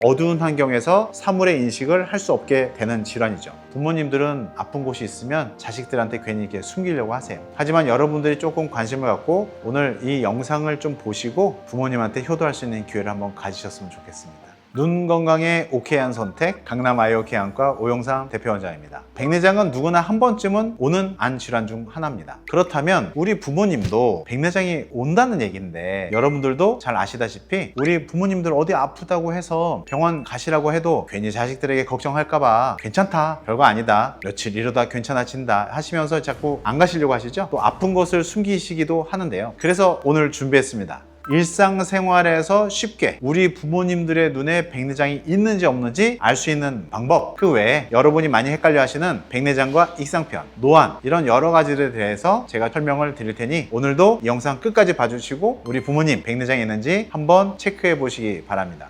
어두운 환경에서 사물의 인식을 할 수 없게 되는 질환이죠. 부모님들은 아픈 곳이 있으면 자식들한테 괜히 이렇게 숨기려고 하세요. 하지만 여러분들이 조금 관심을 갖고 오늘 이 영상을 좀 보시고 부모님한테 효도할 수 있는 기회를 한번 가지셨으면 좋겠습니다. 눈 건강에 오케이한 선택, 강남 아이오케이안과 오영상 대표원장입니다. 백내장은 누구나 한 번쯤은 오는 안 질환 중 하나입니다. 그렇다면 우리 부모님도 백내장이 온다는 얘기인데, 여러분들도 잘 아시다시피 우리 부모님들 어디 아프다고 해서 병원 가시라고 해도 괜히 자식들에게 걱정할까봐 괜찮다, 별거 아니다, 며칠 이러다 괜찮아진다 하시면서 자꾸 안 가시려고 하시죠. 또 아픈 것을 숨기시기도 하는데요. 그래서 오늘 준비했습니다. 일상생활에서 쉽게 우리 부모님들의 눈에 백내장이 있는지 없는지 알 수 있는 방법, 그 외에 여러분이 많이 헷갈려 하시는 백내장과 익상편, 노안, 이런 여러 가지들에 대해서 제가 설명을 드릴 테니 오늘도 이 영상 끝까지 봐주시고 우리 부모님 백내장이 있는지 한번 체크해 보시기 바랍니다.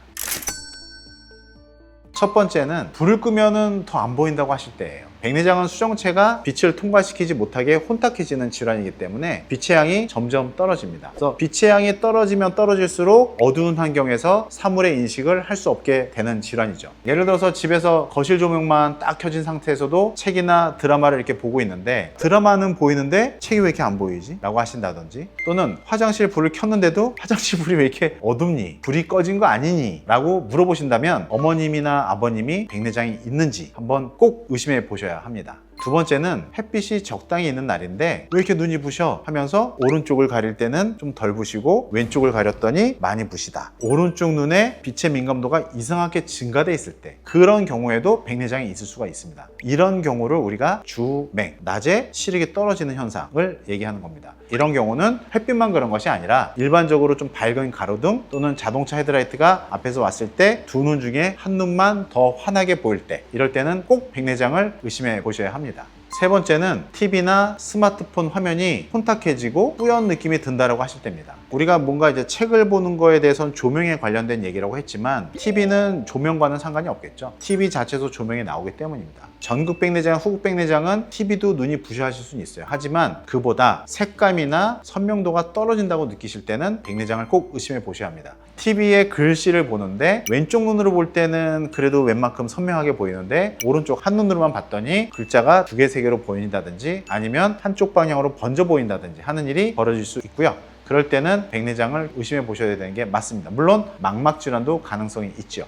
첫 번째는 불을 끄면은 더 안 보인다고 하실 때예요. 백내장은 수정체가 빛을 통과시키지 못하게 혼탁해지는 질환이기 때문에 빛의 양이 점점 떨어집니다. 그래서 빛의 양이 떨어지면 떨어질수록 어두운 환경에서 사물의 인식을 할 수 없게 되는 질환이죠. 예를 들어서 집에서 거실 조명만 딱 켜진 상태에서도 책이나 드라마를 이렇게 보고 있는데, 드라마는 보이는데 책이 왜 이렇게 안 보이지? 라고 하신다든지, 또는 화장실 불을 켰는데도 화장실 불이 왜 이렇게 어둡니? 불이 꺼진 거 아니니? 라고 물어보신다면 어머님이나 아버님이 백내장이 있는지 한번 꼭 의심해 보셔야 합니다. 두 번째는 햇빛이 적당히 있는 날인데 왜 이렇게 눈이 부셔? 하면서 오른쪽을 가릴 때는 좀 덜 부시고 왼쪽을 가렸더니 많이 부시다. 오른쪽 눈에 빛의 민감도가 이상하게 증가돼 있을 때, 그런 경우에도 백내장이 있을 수가 있습니다. 이런 경우를 우리가 주맹, 낮에 시력이 떨어지는 현상을 얘기하는 겁니다. 이런 경우는 햇빛만 그런 것이 아니라 일반적으로 좀 밝은 가로등 또는 자동차 헤드라이트가 앞에서 왔을 때 두 눈 중에 한 눈만 더 환하게 보일 때, 이럴 때는 꼭 백내장을 의심해 보셔야 합니다. 세 번째는 TV나 스마트폰 화면이 혼탁해지고 뿌연 느낌이 든다고 하실 때입니다. 우리가 뭔가 이제 책을 보는 거에 대해서는 조명에 관련된 얘기라고 했지만 TV는 조명과는 상관이 없겠죠. TV 자체에서 조명이 나오기 때문입니다. 전극 백내장, 후극 백내장은 TV도 눈이 부셔하실 수는 있어요. 하지만 그보다 색감이나 선명도가 떨어진다고 느끼실 때는 백내장을 꼭 의심해 보셔야 합니다. TV에 글씨를 보는데 왼쪽 눈으로 볼 때는 그래도 웬만큼 선명하게 보이는데 오른쪽 한 눈으로만 봤더니 글자가 두 개, 세 개로 보인다든지 아니면 한쪽 방향으로 번져 보인다든지 하는 일이 벌어질 수 있고요. 그럴 때는 백내장을 의심해 보셔야 되는 게 맞습니다. 물론 망막 질환도 가능성이 있죠.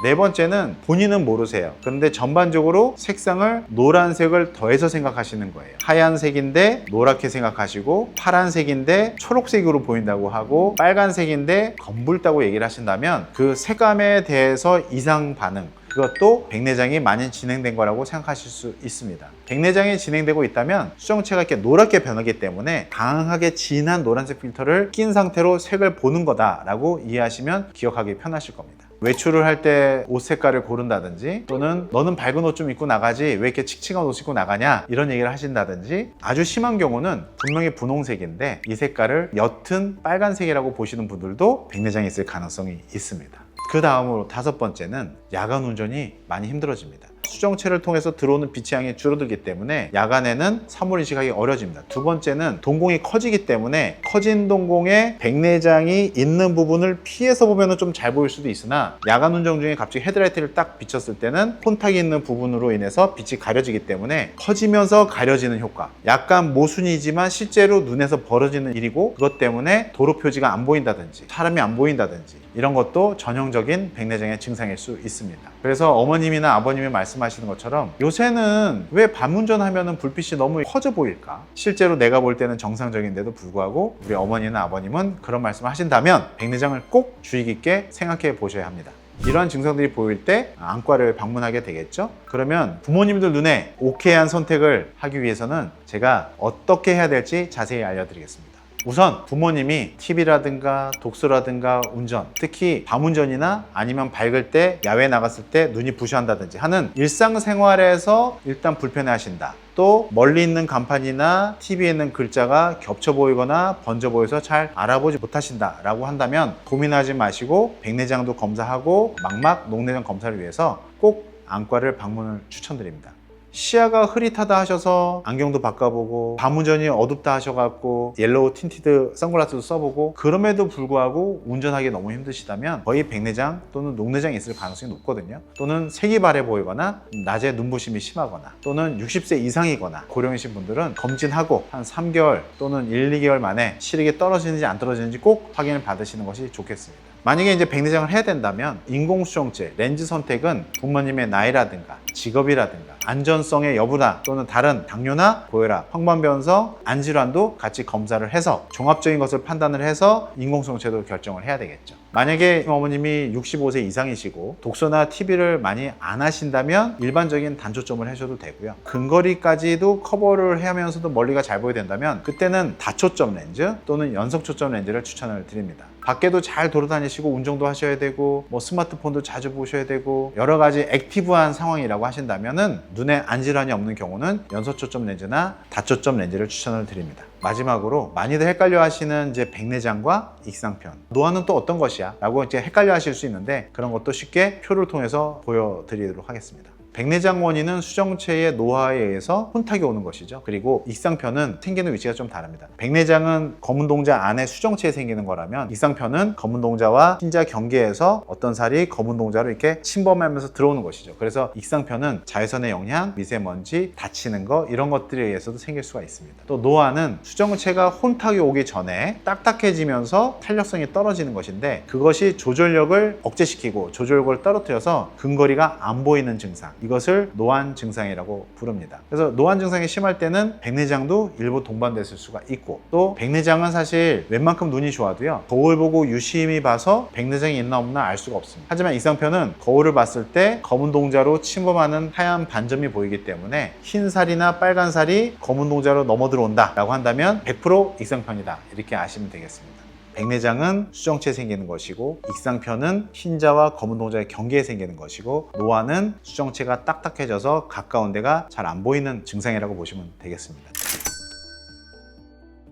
네 번째는 본인은 모르세요. 그런데 전반적으로 색상을 노란색을 더해서 생각하시는 거예요. 하얀색인데 노랗게 생각하시고, 파란색인데 초록색으로 보인다고 하고, 빨간색인데 검붉다고 얘기를 하신다면 그 색감에 대해서 이상 반응, 그것도 백내장이 많이 진행된 거라고 생각하실 수 있습니다. 백내장이 진행되고 있다면 수정체가 이렇게 노랗게 변하기 때문에 강하게 진한 노란색 필터를 낀 상태로 색을 보는 거다라고 이해하시면 기억하기 편하실 겁니다. 외출을 할 때 옷 색깔을 고른다든지, 또는 너는 밝은 옷 좀 입고 나가지 왜 이렇게 칙칙한 옷 입고 나가냐, 이런 얘기를 하신다든지, 아주 심한 경우는 분명히 분홍색인데 이 색깔을 옅은 빨간색이라고 보시는 분들도 백내장이 있을 가능성이 있습니다. 그 다음으로 다섯 번째는 야간 운전이 많이 힘들어집니다. 수정체를 통해서 들어오는 빛의 양이 줄어들기 때문에 야간에는 사물 인식하기 어려집니다. 두 번째는 동공이 커지기 때문에 커진 동공에 백내장이 있는 부분을 피해서 보면 좀 잘 보일 수도 있으나, 야간 운전 중에 갑자기 헤드라이트를 딱 비쳤을 때는 혼탁이 있는 부분으로 인해서 빛이 가려지기 때문에 커지면서 가려지는 효과, 약간 모순이지만 실제로 눈에서 벌어지는 일이고, 그것 때문에 도로 표지가 안 보인다든지 사람이 안 보인다든지, 이런 것도 전형적인 백내장의 증상일 수 있습니다. 그래서 어머님이나 아버님이 말씀하시는 것처럼 요새는 왜 밤 운전하면 불빛이 너무 커져 보일까? 실제로 내가 볼 때는 정상적인데도 불구하고 우리 어머니나 아버님은 그런 말씀을 하신다면 백내장을 꼭 주의 깊게 생각해 보셔야 합니다. 이러한 증상들이 보일 때 안과를 방문하게 되겠죠. 그러면 부모님들 눈에 오케이한 선택을 하기 위해서는 제가 어떻게 해야 될지 자세히 알려드리겠습니다. 우선 부모님이 TV라든가 독서라든가 운전, 특히 밤운전이나 아니면 밝을 때 야외에 나갔을 때 눈이 부셔한다든지 하는 일상생활에서 일단 불편해 하신다. 또 멀리 있는 간판이나 TV에 있는 글자가 겹쳐 보이거나 번져 보여서 잘 알아보지 못하신다 라고 한다면 고민하지 마시고 백내장도 검사하고 망막, 녹내장 검사를 위해서 꼭 안과를 방문을 추천드립니다. 시야가 흐릿하다 하셔서 안경도 바꿔보고 밤운전이 어둡다 하셔갖고 옐로우 틴티드 선글라스도 써보고 그럼에도 불구하고 운전하기 너무 힘드시다면 거의 백내장 또는 녹내장이 있을 가능성이 높거든요. 또는 색이 바래 보이거나 낮에 눈부심이 심하거나 또는 60세 이상이거나 고령이신 분들은 검진하고 한 3개월 또는 1, 2개월 만에 시력이 떨어지는지 안 떨어지는지 꼭 확인을 받으시는 것이 좋겠습니다. 만약에 이제 백내장을 해야 된다면 인공수정체, 렌즈 선택은 부모님의 나이라든가 직업이라든가 안전성의 여부나 또는 다른 당뇨나 고혈압, 황반변성, 안질환도 같이 검사를 해서 종합적인 것을 판단을 해서 인공수정체도 결정을 해야 되겠죠. 만약에 어머님이 65세 이상이시고 독서나 TV를 많이 안 하신다면 일반적인 단초점을 하셔도 되고요. 근거리까지도 커버를 하면서도 멀리가 잘 보여야 된다면 그때는 다초점 렌즈 또는 연속초점 렌즈를 추천을 드립니다. 밖에도 잘 돌아다니시고 운전도 하셔야 되고 뭐 스마트폰도 자주 보셔야 되고 여러 가지 액티브한 상황이라고 하신다면은 눈에 안질환이 없는 경우는 연소초점 렌즈나 다초점 렌즈를 추천을 드립니다. 마지막으로 많이들 헷갈려 하시는 이제 백내장과 익상편, 노화는 또 어떤 것이야? 라고 이제 헷갈려 하실 수 있는데 그런 것도 쉽게 표를 통해서 보여드리도록 하겠습니다. 백내장 원인은 수정체의 노화에 의해서 혼탁이 오는 것이죠. 그리고 익상편은 생기는 위치가 좀 다릅니다. 백내장은 검은 동자 안에 수정체에 생기는 거라면 익상편은 검은 동자와 흰자 경계에서 어떤 살이 검은 동자로 이렇게 침범하면서 들어오는 것이죠. 그래서 익상편은 자외선의 영향, 미세먼지, 다치는 거 이런 것들에 의해서도 생길 수가 있습니다. 또 노화는 수정체가 혼탁이 오기 전에 딱딱해지면서 탄력성이 떨어지는 것인데 그것이 조절력을 억제시키고 조절력을 떨어뜨려서 근거리가 안 보이는 증상, 이것을 노안 증상이라고 부릅니다. 그래서 노안 증상이 심할 때는 백내장도 일부 동반됐을 수가 있고 또 백내장은 사실 웬만큼 눈이 좋아도요 거울 보고 유심히 봐서 백내장이 있나 없나 알 수가 없습니다. 하지만 익상편은 거울을 봤을 때 검은 동자로 침범하는 하얀 반점이 보이기 때문에 흰 살이나 빨간 살이 검은 동자로 넘어 들어온다 라고 한다면 100% 익상편이다 이렇게 아시면 되겠습니다. 백내장은 수정체에 생기는 것이고 익상편은 흰자와 검은 동자의 경계에 생기는 것이고 노화는 수정체가 딱딱해져서 가까운 데가 잘 안 보이는 증상이라고 보시면 되겠습니다.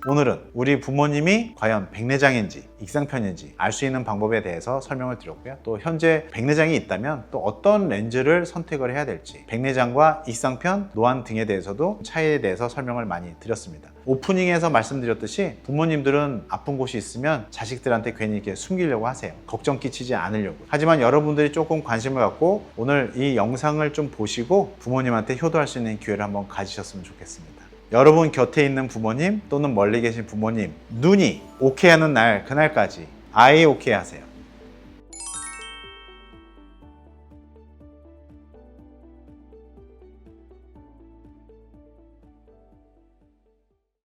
오늘은 우리 부모님이 과연 백내장인지 익상편인지 알 수 있는 방법에 대해서 설명을 드렸고요. 또 현재 백내장이 있다면 또 어떤 렌즈를 선택을 해야 될지 백내장과 익상편, 노안 등에 대해서도 차이에 대해서 설명을 많이 드렸습니다. 오프닝에서 말씀드렸듯이 부모님들은 아픈 곳이 있으면 자식들한테 괜히 이렇게 숨기려고 하세요. 걱정 끼치지 않으려고. 하지만 여러분들이 조금 관심을 갖고 오늘 이 영상을 좀 보시고 부모님한테 효도할 수 있는 기회를 한번 가지셨으면 좋겠습니다. 여러분 곁에 있는 부모님 또는 멀리 계신 부모님 눈이 오케이 하는 날 그날까지 아이 오케이 하세요.